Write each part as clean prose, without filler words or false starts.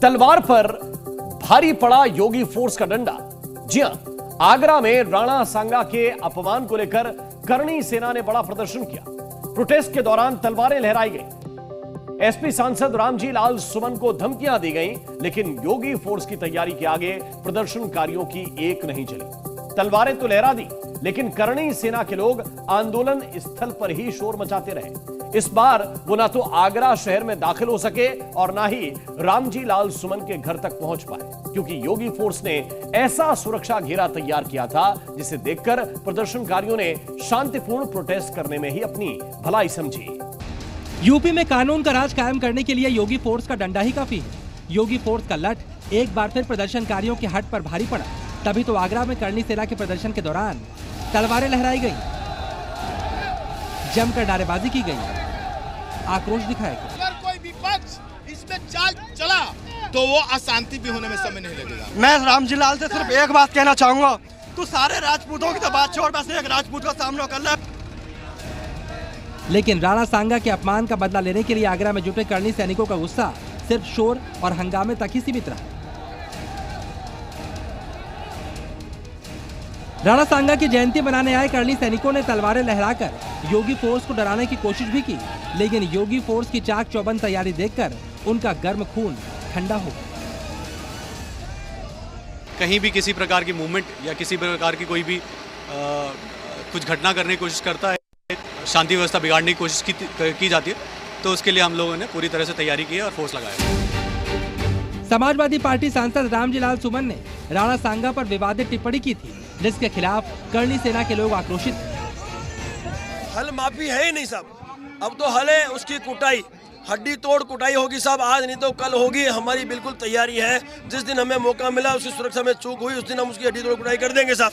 तलवार पर भारी पड़ा योगी फोर्स का डंडा। जी हां, आगरा में राणा सांगा के अपमान को लेकर करणी सेना ने बड़ा प्रदर्शन किया। प्रोटेस्ट के दौरान तलवारें लहराई गई। एसपी सांसद रामजी लाल सुमन को धमकियां दी गई, लेकिन योगी फोर्स की तैयारी के आगे प्रदर्शनकारियों की एक नहीं चली। तलवारें तो लहरा दी, लेकिन करणी सेना के लोग आंदोलन स्थल पर ही शोर मचाते रहे। इस बार वो ना तो आगरा शहर में दाखिल हो सके और ना ही रामजी लाल सुमन के घर तक पहुंच पाए, क्योंकि योगी फोर्स ने ऐसा सुरक्षा घेरा तैयार किया था जिसे देखकर प्रदर्शनकारियों ने शांतिपूर्ण प्रोटेस्ट करने में ही अपनी भलाई समझी। यूपी में कानून का राज कायम करने के लिए योगी फोर्स का डंडा ही काफी है। योगी फोर्स का लठ एक बार फिर प्रदर्शनकारियों के हट पर भारी पड़ा। तभी तो आगरा में करणी सेना के प्रदर्शन के दौरान तलवारें लहराई गई, जमकर नारेबाजी की गई, आक्रोश दिखाया गया। अगर कोई विपक्ष इसमें चाल चला तो वो अशांति भी होने में समय नहीं लगेगा। मैं रामजी लाल से सिर्फ एक बात कहना चाहूंगा, तू सारे राजपूतों की तो बात छोड़, बस एक राजपूत का सामना कर ले। लेकिन राणा सांगा के अपमान का बदला लेने के लिए आगरा में जुटे करणी सैनिकों का गुस्सा सिर्फ शोर और हंगामे तक ही सीमित रहा। राणा सांगा की जयंती मनाने आए करणी सैनिकों ने तलवारें लहराकर योगी फोर्स को डराने की कोशिश भी की, लेकिन योगी फोर्स की चाक चौबंद तैयारी देखकर उनका गर्म खून ठंडा हो गया। कहीं भी किसी प्रकार की मूवमेंट या किसी प्रकार की कोई भी कुछ घटना करने की कोशिश करता है, शांति व्यवस्था बिगाड़ने की कोशिश की जाती है, तो उसके लिए हम लोगों ने पूरी तरह से तैयारी की है और फोर्स लगाया। समाजवादी पार्टी सांसद रामजी लाल सुमन ने राणा सांगा पर विवादित टिप्पणी की थी, जिसके खिलाफ करणी सेना के लोग आक्रोशित थे। हल माफी है ही नहीं साहब, अब तो हल है उसकी कुटाई, हड्डी तोड़ कुटाई होगी साहब, आज नहीं तो कल होगी। हमारी बिल्कुल तैयारी है, जिस दिन हमें मौका मिला उसकी सुरक्षा में चूक हुई, उस दिन हम उसकी हड्डी तोड़ कुटाई कर देंगे साहब।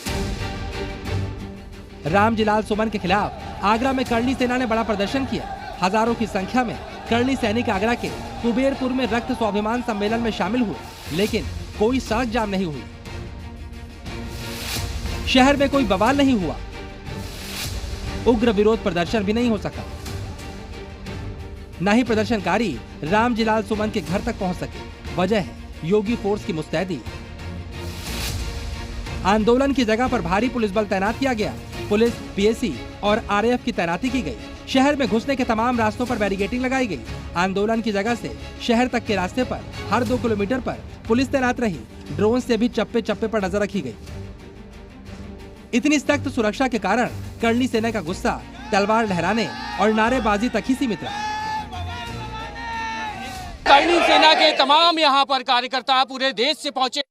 रामजी लाल सुमन के खिलाफ आगरा में करणी सेना ने बड़ा प्रदर्शन किया। हजारों की संख्या में करणी सैनिक आगरा के कुबेरपुर में रक्त स्वाभिमान सम्मेलन में शामिल हुए, लेकिन कोई सड़क जाम नहीं हुई, शहर में कोई बवाल नहीं हुआ, उग्र विरोध प्रदर्शन भी नहीं हो सका। न ही प्रदर्शनकारी रामजी लाल सुमन के घर तक पहुंच सके। वजह है योगी फोर्स की मुस्तैदी। आंदोलन की जगह पर भारी पुलिस बल तैनात किया गया। पुलिस, पीएसी और आरएएफ की तैनाती की गई। शहर में घुसने के तमाम रास्तों पर बैरिकेडिंग लगाई गई। आंदोलन की जगह से शहर तक के रास्ते पर हर 2 किलोमीटर पर पुलिस तैनात रही। ड्रोन से भी चप्पे चप्पे पर नजर रखी गई। इतनी सख्त सुरक्षा के कारण करणी सेना का गुस्सा तलवार लहराने और नारेबाजी तक ही सीमित रहा। करणी सेना के तमाम यहाँ पर कार्यकर्ता पूरे देश से पहुंचे।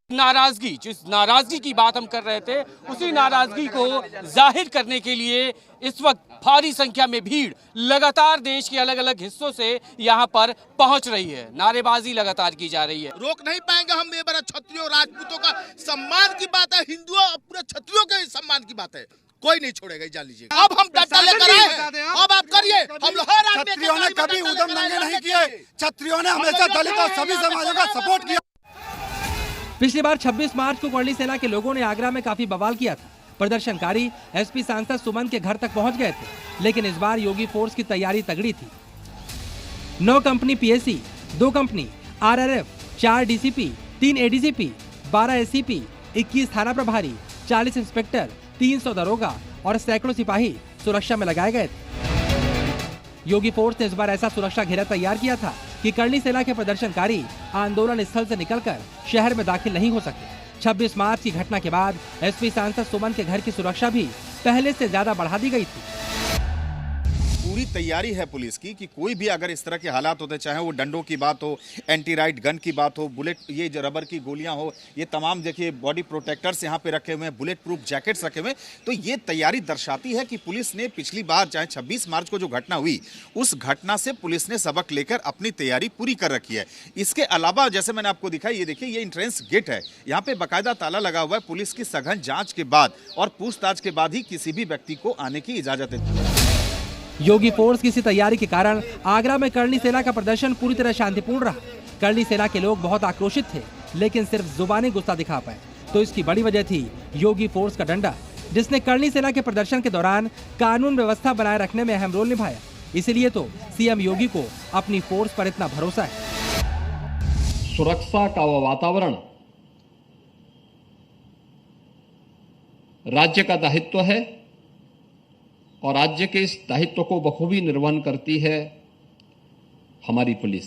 नाराजगी, जिस नाराजगी की बात हम कर रहे थे, उसी नाराजगी को जाहिर करने के लिए इस वक्त भारी संख्या में भीड़ लगातार देश के अलग अलग हिस्सों से यहाँ पर पहुंच रही है। नारेबाजी लगातार की जा रही है। रोक नहीं पाएंगे हम। ये बड़ा क्षत्रियों राजपूतों का सम्मान की बात है, हिंदुओं पूरे क्षत्रियों के सम्मान की बात है, कोई नहीं छोड़ेगा, जान लीजिए। अब हम डंडा लेकर आए हैं, अब आप करिए। हम लोग हर आदमी क्षत्रियों ने कभी उद्यम दंगे नहीं किए, क्षत्रियों ने हमेशा दलित और सभी समाजों का सपोर्ट किया। पिछली बार 26 मार्च को करणी सेना के लोगों ने आगरा में काफी बवाल किया था। प्रदर्शनकारी एसपी सांसद सुमन के घर तक पहुंच गए थे, लेकिन इस बार योगी फोर्स की तैयारी तगड़ी थी। 9 company PAC, 2 company RRF, 4 DCP, 3 ADCP, 12 SCP, 21 थाना प्रभारी, 40 इंस्पेक्टर, 300 दरोगा और सैकड़ों सिपाही सुरक्षा में लगाए गए थे। योगी फोर्स ने इस बार ऐसा सुरक्षा घेरा तैयार किया था कि करणी सेना के प्रदर्शनकारी आंदोलन स्थल से निकलकर शहर में दाखिल नहीं हो सके। 26 मार्च की घटना के बाद एसपी सांसद सुमन के घर की सुरक्षा भी पहले से ज्यादा बढ़ा दी गई थी। पूरी तैयारी है पुलिस की कि कोई भी अगर इस तरह के हालात होते, चाहे वो डंडों की बात हो, एंटी राइट गन की बात हो, बुलेट, ये जो रबर की गोलियां हो, ये तमाम देखिए बॉडी प्रोटेक्टर्स यहाँ पे रखे हुए हैं, बुलेट प्रूफ जैकेट्स रखे हुए हैं, तो ये तैयारी दर्शाती है कि पुलिस ने पिछली बार चाहे 26 मार्च को जो घटना हुई, उस घटना से पुलिस ने सबक लेकर अपनी तैयारी पूरी कर रखी है। इसके अलावा जैसे मैंने आपको दिखाई, ये देखिए ये एंट्रेंस गेट है, यहाँ पे बाकायदा ताला लगा हुआ है। पुलिस की सघन जांच के बाद और पूछताछ के बाद ही किसी भी व्यक्ति को आने की इजाजत है। योगी फोर्स की इसी तैयारी के कारण आगरा में करणी सेना का प्रदर्शन पूरी तरह शांतिपूर्ण रहा। करणी सेना के लोग बहुत आक्रोशित थे, लेकिन सिर्फ जुबानी गुस्सा दिखा पाए। तो इसकी बड़ी वजह थी योगी फोर्स का डंडा, जिसने करणी सेना के प्रदर्शन के दौरान कानून व्यवस्था बनाए रखने में अहम रोल निभाया। इसीलिए तो सीएम योगी को अपनी फोर्स पर इतना भरोसा है। सुरक्षा का वह वातावरण राज्य का दायित्व है और राज्य के इस दायित्व को बखूबी निर्वहन करती है हमारी पुलिस।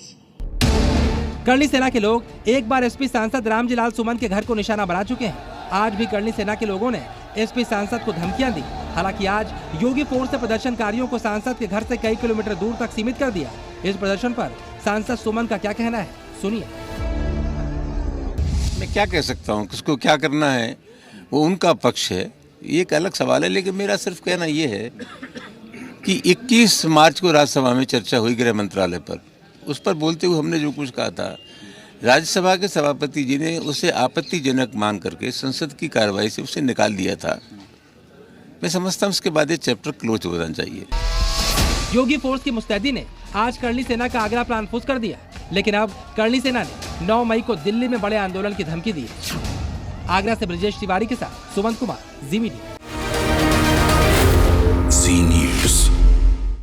कर्णी सेना के लोग एक बार एसपी सांसद रामजीलाल सुमन के घर को निशाना बना चुके हैं। आज भी कर्णी सेना के लोगों ने एसपी सांसद को धमकियां दी। हालांकि आज योगी फोर्स ने प्रदर्शनकारियों को सांसद के घर से कई किलोमीटर दूर तक सीमित कर दिया। इस प्रदर्शन पर सांसद सुमन का क्या कहना है, सुनिए। मैं क्या कह सकता हूँ, किसको क्या करना है वो उनका पक्ष है, ये एक अलग सवाल है। लेकिन मेरा सिर्फ कहना ये है कि 21 मार्च को राज्यसभा में चर्चा हुई गृह मंत्रालय पर। उस पर बोलते हुए हमने जो कुछ कहा था, राज्यसभा के सभापति जी ने उसे आपत्तिजनक मान करके संसद की कार्रवाई से उसे निकाल दिया था। मैं समझता हूँ उसके बाद ये चैप्टर क्लोज हो जाना चाहिए। योगी फोर्स की मुस्तैदी ने आज कर्णी सेना का आगरा प्लान फुस कर दिया, लेकिन अब कर्णी सेना ने 9 मई को दिल्ली में बड़े आंदोलन की धमकी दी। आगरा से ब्रजेश तिवारी के साथ सुमंत कुमार, जी मीडिया।